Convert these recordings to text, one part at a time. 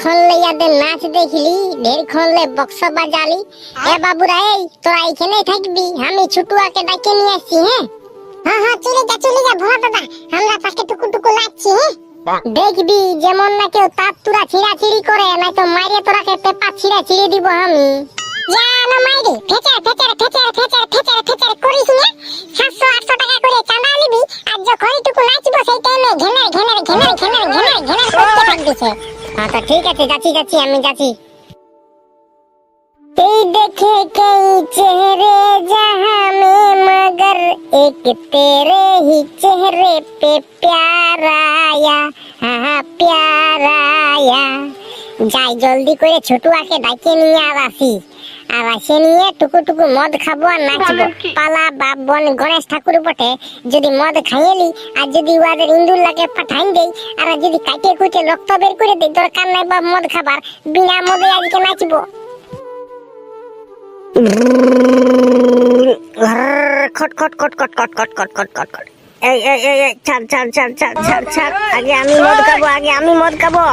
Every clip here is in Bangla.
খনলে ইয়াদের নাচ দেখলি, ঢের খনলে বক্স বাজালি। এ বাবুরা, এই তোরা এখানেই থাকবি, আমি ছুটুয়াকে ডাকে নিয়ে আসছি। হ্যাঁ হ্যাঁ হ্যাঁ, চলে যা ভোলা দাদা, আমরা পাশে টুকু টুকু লাগছি। হ্যাঁ দেখবি যেমন না কেউ তার তুরা ছিঁড়াছিড়ি করে, নাই তো মাইরে তোরাকে পেপা ছিঁড়ে দিব আমি। জানো মাইরে ফেচার করিস না। 700-800 টাকা করে চাঁদা নিবি, আর যখন টুকু নাচবো সেই টাইমে ঘেনার করতে থাকবিছে। হ্যাঁ তো ঠিক আছে, যাচ্ছি আমি যাচ্ছি। এই देखे कई चेहरे जहां में मगर एक तेरे ही चेहरे पे प्यार आया, हाँ प्यार आया। যাই জলদি করে ছোটুয়াকে ডাকে নিয়ে আসি, আর আসে নিয়ে টুকু টুকু মদ খাবো আর নাচবো। পালা বাপ বন গণেশ ঠাকুর বটে, যদি মদ খাইয়েলি আর যদি ওদের ইন্দুর লাগে পাঠাই দেই, আর যদি কাটে কুটে রক্ত বের করে দেই, দরকার নাই বাপ মদ খাবার, বিনা মদে আজকে নাচবো। খট খট খট খট খট খট খট খট খট খট। এই ছাড়, আগে আমি মদ খাবো।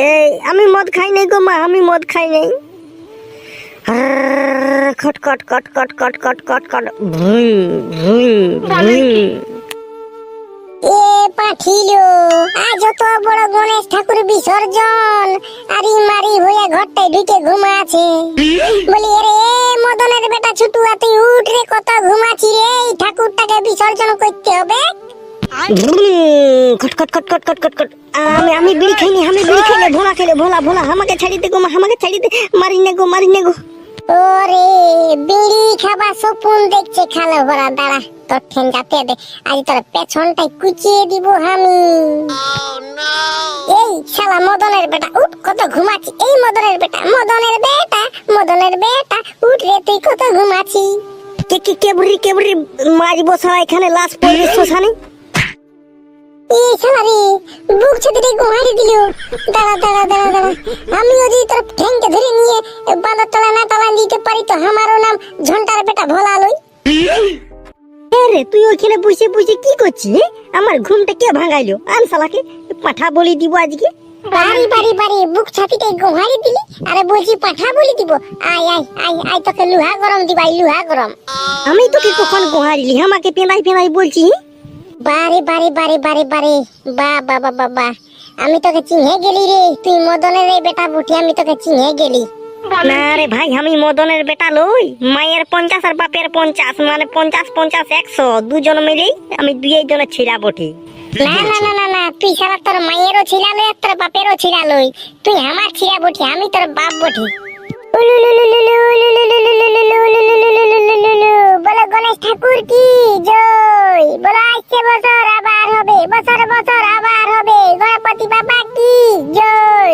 এই আমি মদ খাই নাই গো মা, আমি মদ খাই নাই। খট খট খট খট খট খট খট খট। এ পাঠিলো, আজ তো বড় গণেশ ঠাকুর বিসর্জন, আরি মারি হয়ে ঘরটায় ঢুকে ঘুমাছে। বলি আরে মদনের বেটা ছুটুয়া, তুই উঠ রে, কত ঘুমাছি রে, এই ঠাকুরটাকে বিসর্জন করতে হবে। খট খট খট খট খট খট খট। আমি বিড়ি খাইনি, ভোলা আমাকে ছাড়ি দে গো মা, আমাকে ছাড়ি দে, মারি নে গো। ওরে বিড়ি খাবা সপুন দেখছে খালো ভরা, দাঁড়া তোর ঠেন যাতে দে, আজ তোর পেছনটাই কুচিয়ে দিব আমি। এই শালা মদনের বেটা উঠ, কত ঘুমাচ্ছি। এই মদনের বেটা উঠ রে, তুই কত ঘুমাচ্ছি। কেবরি মাছ বসা এখানে লাশ পড়বে শ্মশানে। এই শালা রে বুক ছেড়ে ঘুমাই দিল। দাঁড়া, আমি যদি তোর ঠ্যাংকে ধরে নিয়ে বাঁধা তলা না তলা দিতে পারি তো আমারও নাম ঝন্টার বেটা ভোলা লই। রে তুই ওইখানে বসে কি করছিস? আমার ঘুমটা কে ভাঙাইলো? আন শালাকে পাঠা বলি দিব আজকে। বাড়ি বুক ছাতিতে ঘুমাই দিলি, আরে বলছি পাঠা বলি দিব। আয় তোকে লোহা গরম দিবাই, লোহা গরম। আমি তোকে কখন ঘুমাইলি? আমাকে পেনাই বলছি। বারে বা আমি তোকে চিনে গেলি রে, তুই মদনের বেটা বুটি, আমি তোকে চিনে গেলি। না রে ভাই, আমি মদনের বেটা লই, মায়ের 50 আর বাপের 50, মানে 50-50-100 দুজন মিলেই আমি দুই জনের ছিড়া বটি। না তুই সারা তোর মায়েরও ছিড়া লই আর তোর বাপেরও ছিড়া লই, তুই আমার ছিড়া বটি, আমি তোর বাপ বটি। বলো গণেশ ঠাকুর কি জয়, বলো আসছে বছর আবার হবে, বছর আবার হবে, গণপতি বাবা কি জয়।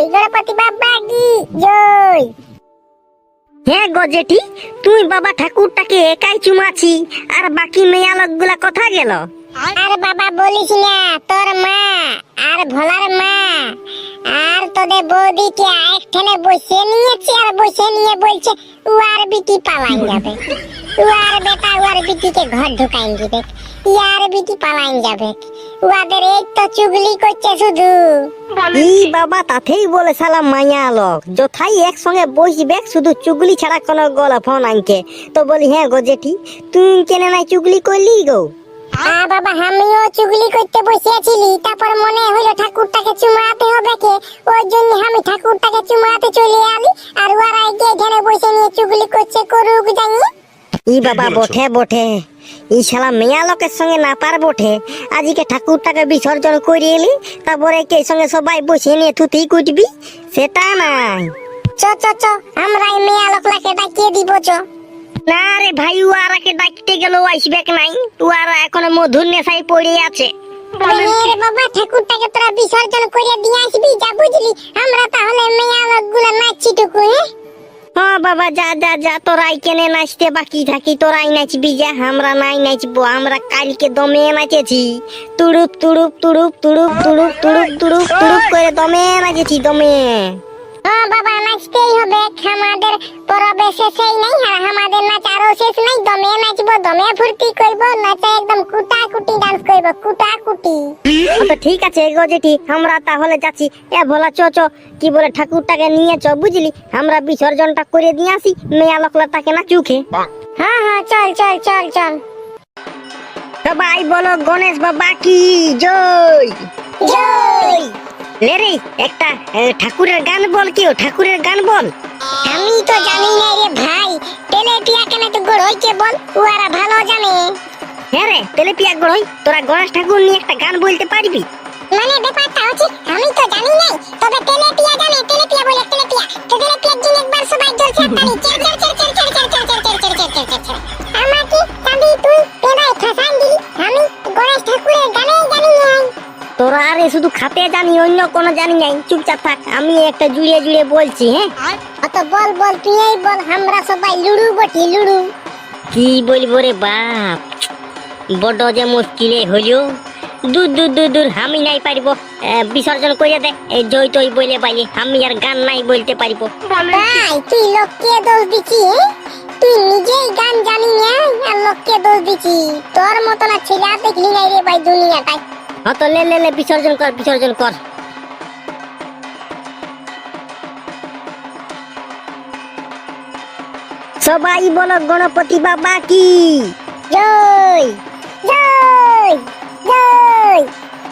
হ্যাঁ গজেটি, তুই বাবা ঠাকুরটাকে একাই চুমাছি, আর বাকি মেয়া লোকগুলা কোথা গেল? আর বাবা বলিস না, তোর মা আর ভোলার মা আর তোদের বৌদিকে একখানে বসে নিয়েছে, আর বসে নিয়ে বলছে উয়ার বিটি পালাইন যাবে, উয়ার বেটা উয়ার বিটিকে ঘর ঢুকাইন দিবে, ইয়ার বিটি পালাইন যাবে। উয়াদের এই তো চুগলি করছে শুধু। এই বাবা তাতেই বলে শালা মাইয়া লোক যথাই একসঙ্গে বসবে, শুধু চুগলি ছাড়া কোনো গল্প নাইকে। তো বলি হ্যাঁ গো জেঠি, তুই কেন নাই চুগলি করলি গো? বাবা আমিও চুগলি করতে বসেছিলি, তারপর মনে হলো ঠাকুরটাকে চুমাতে হবে কে, ওই জন্য আমি ঠাকুরটাকে চুমাতে চলে আলি, আর ওরা এখানে বসে নিয়ে চুগলি করুক জানি। ই বাবা বটে এই শালা মেয়া লোকের সঙ্গে না পার বটে, আজকে ঠাকুরটাকে বিসর্জন করে এলি, তারপরে কে সঙ্গে সবাই বসে নিয়ে থুতি কুটবি, সেটা নাই। চ আমরা এই মেয়া লোকলাকে ডাকিয়ে দিব। না রে ভাই, ওয়ারাকে ডাকতে গেল আসবে নাই, ওয়ারা এখন মধুর নেশায় পড়ে আছে। বাবা ঠাকুরটাকে তোরা বিসর্জন করে দিয়ে আসবি, যা বুঝলি, আমরা তাহলে মেয়া লোকগুলো নাচছি টুকু। হ্যাঁ বাবা যা তোরাই কেনে নাচতে বাকি থাকি, তোরাই নাচবি যা, আমরা নাই নাচবো, আমরা কালকে দমে নাচেছি, তুড়ুপ করে দমে নাচেছি, দমে। হ্যাঁ বাবা নাচতেই হবে, আমাদের পরবে শেষই নাই, আর আমাদের নাচ আরো শেষ নাই, দমে নাচবো, দমে ফুর্তি করবো, নাচে একদম কুটাকুটি ডান্স করবো, কুটাকুটি। তো ঠিক আছে গো জেঠি, আমরা তাহলে যাচ্ছি। এ ভোলা চ চ, কি বলে ঠাকুরটাকে নিয়ে চ, বুঝলি? আমরা বিসর্জনটা করে দিয়ে আসি, মেয়া লোকলা তাকে না চুখে। হ্যাঁ হ্যাঁ, চল চল চল চল। সবাই বলো গণেশ বাবা কি জয় জয়। লে রে, একটা ঠাকুরের গান বল, কেউ ঠাকুরের গান বল। আমি তো জানি না রে ভাই, তেলেপিয়া কেন তো গড়ইকে বল, ওরা ভালো জানে। হ্যাঁ রে, তেলেপিয়া গড়ই, তোরা গণেশ ঠাকুর নিয়ে একটা গান বলতে পারবি? মানে ব্যাপারটা হচ্ছে আমি তো জানি না, তবে তেলেপিয়া জানে, তেলেপিয়া বলে তেলেপিয়া। তো তেলেপিয়ার জন্য একবার সবাই জল ছাড়তানি, চল চল চল চল চল চল চল চল চল চল চল চল। আমাকে চাবি তুই পেনাই ফাসান দিলি, আমি গণেশ ঠাকুরের গানেই জানি না। তোরা আরে শুধু খাতে জানি, অন্য কোনো জানি নাই। চুপচাপ থাক, আমি একটা জুড়ে জুড়ে বলছি। হ্যাঁ অত বল বল, তুই বল, আমরা সবাই লুড়ু বটি লুড়ু। কি বলবো রে বাপ, বড় যে মুশকিলে হইল। দূর দূর দূর দূর, আমি নাই পারিব। বিসর্জন করে দে, এই জয় তৈ বলে পাইলি, আমি আর গান নাই বলতে পারিব। ভাই তুই লোককে দোষ দিছি, তুই নিজেই গান জানি না আর লোককে দোষ দিছি। তোর মতো না ছেলে দেখলি নাই রে ভাই দুনিয়াটাই। তো লে লে লে, বিসর্জন কর বিসর্জন কর। সবাই বলো গণপতি বাবা কি জয় জয় জয়।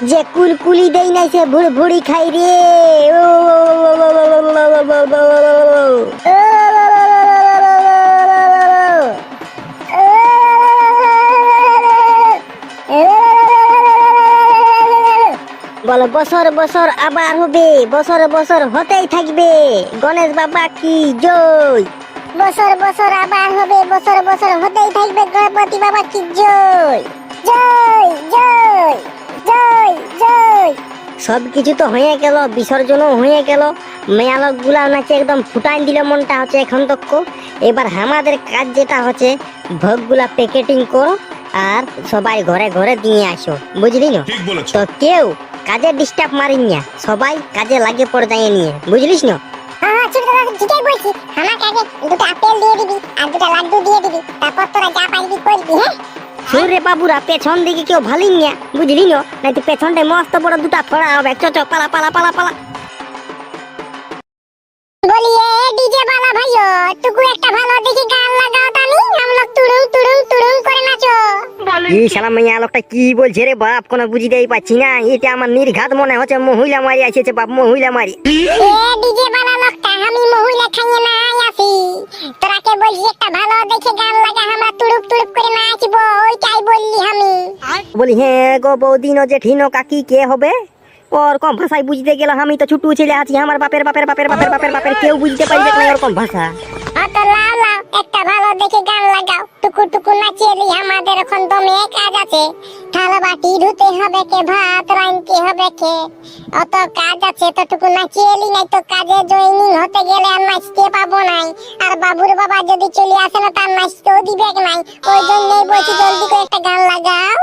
যে কুলকুলি দেই নাই সে ভুড় ভুড়ি খাই রে। বলো বছর বছর আবার হবে, বছর বছর হতেই থাকবে। গণেশ বাবা কি জয়। বছর বছর আবার হবে, বছর বছর হতেই থাকবে। গণপতি বাবা কি জয় জয় জয় জয় জয়। সবকিছু তো হয়ে গেল, বিসর্জনও হয়ে গেল, মেয়ালক গুলা নাচে একদম ফুটাই দিল মনটা হচ্ছে এখন তক। এবার আমাদের কাজ যেটা হচ্ছে, ভোগগুলা প্যাকেটিং করো আর সবাই ঘরে ঘরে দিয়ে আসো, বুঝলি না? তো কেউ কাজে ডিস্টার্ব মারিন না, সবাই কাজে লাগে পড়ে যায় নিয়ে, বুঝলিস না? হ্যাঁ ছোট দাদা ঠিকই বলছি, আমাকে আগে দুটো আপেল দিয়ে দিবি আর দুটো লাড্ডু দিয়ে দিবি, তারপর তোরা যা পারবি করবি। হ্যাঁ সুরে বাবুরা, পেছন দিকে কেউ ভালিন না, বুঝলি না? নাই তো পেছনটায় মস্ত বড় দুটা ফড়া হবে। চ চ, পালা পালা পালা পালা। বলি এ ডিজে বালা ভাইও, টুকু একটা ভালো দেখি গান লাগাও তানি, আমরা তুড়ুং তুড়ুং তুড়ুং করে নাচো। এই শালা মেয়া লোকটা কি বলছে রে বাপ, কোনো বুঝিতেই পাচ্ছি না। এটা আমার নির্ঘাত মনে হচ্ছে মহিলা মারি আসছে বাপ, মহিলা মারি। এ ডিজে বালা লোকটা, আমি মহিলা খাইয়ে না আসি, তোরাকে বলছি একটা ভালো দেখে গান লাগা, আমরা তুড়ুক তুড়ুক করে নাচব, ওইটাই বললি আমি। বলি হ্যাঁ গো বৌদি নো জেঠিনো কাকি কে হবে? ওর কম ভাষায় বুঝতে গেল, আমি তো ছোট ছেলে আছি, আমার বাপের বাপের বাপের বাপের বাপের বাপের কেউ বুঝতে পারবে না ওরকম ভাষা। তো লাও লাও, একটা ভালো দেখে গান লাগাও, টুকু টুকু নাচিয়ে লি। আমাদের এখন দমে কাজ আছে, থালা বাটি ধুতে হবে কে, ভাত রাঁধতে হবে কে, অত কাজ আছে। তো টুকু নাচিয়ে লি, নাই তো কাজে জয়েনিং হতে গেলে আর নাচতে পাবো নাই। আর বাবুর বাবা যদি চলে আসে না, তার নাচতেও দিবে নাই। ওই জন্যই বলছি জলদি করে একটা গান লাগাও।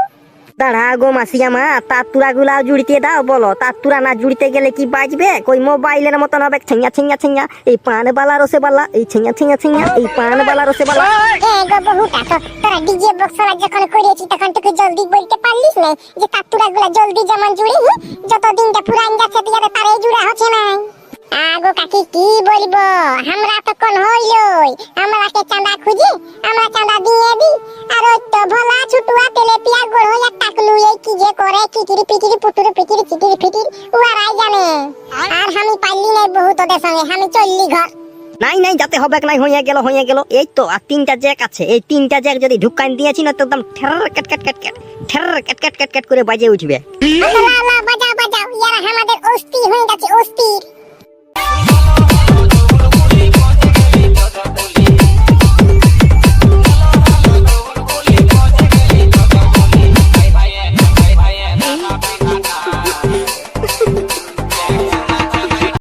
দাঁড়া গো মাসি আমা, তাতুরা গুলা জুড়িতে দাও। বলো তাতুরা না জুড়িতে গেলে কি বাজবে? কই মোবাইলের মতন হবে ছেঙ্গা ছেঙ্গা ছেঙ্গা, এই পান বালা রসে বালা, এই ছেঙ্গা ছেঙ্গা ছেঙ্গা, এই পান বালা রসে বালা। এ গো বহুটা, তো তোরা ডিজে বক্সরা যখন করেছি তখন তুই জলদি বলতে পারলিস না যে তাতুরা গুলা জলদি যেমন জুড়ি, যত দিনটা পুরান যাচ্ছে দিয়ারে তারে জুড়া হচ্ছে না। আগো কাকি কি বলবো, আমরা তো কোন হইলই, আমরাকে চাঁদা খুঁজি, আমরা চাঁদা দিয়ে দি। আর ওই তো ভোলা ছুটুয়া তেলেপিয়া গোড় হইয়া টাকলু, এই কি যে করে কিকিরি পিকিরি পুতুরি পিকিরি চিকিরি ফিকিরি, ওরাই জানে। আর আমি পাইলি নাই বহুত ওদের সঙ্গে, আমি চললি ঘর। নাই নাই, যাতে হবে নাই, হইয়া গেল হইয়া গেল। এই তো আর তিনটা জ্যাক আছে, এই তিনটা জ্যাক যদি ঢুকান দিয়েছি না, তো একদম ঠের ক্যাট ক্যাট ক্যাট ক্যাট, ঠের ক্যাট ক্যাট ক্যাট ক্যাট করে বাজে উঠবে। বাজাও বাজাও, ইয়ারা আমাদের অস্থির হয়ে গেছে, অস্থির।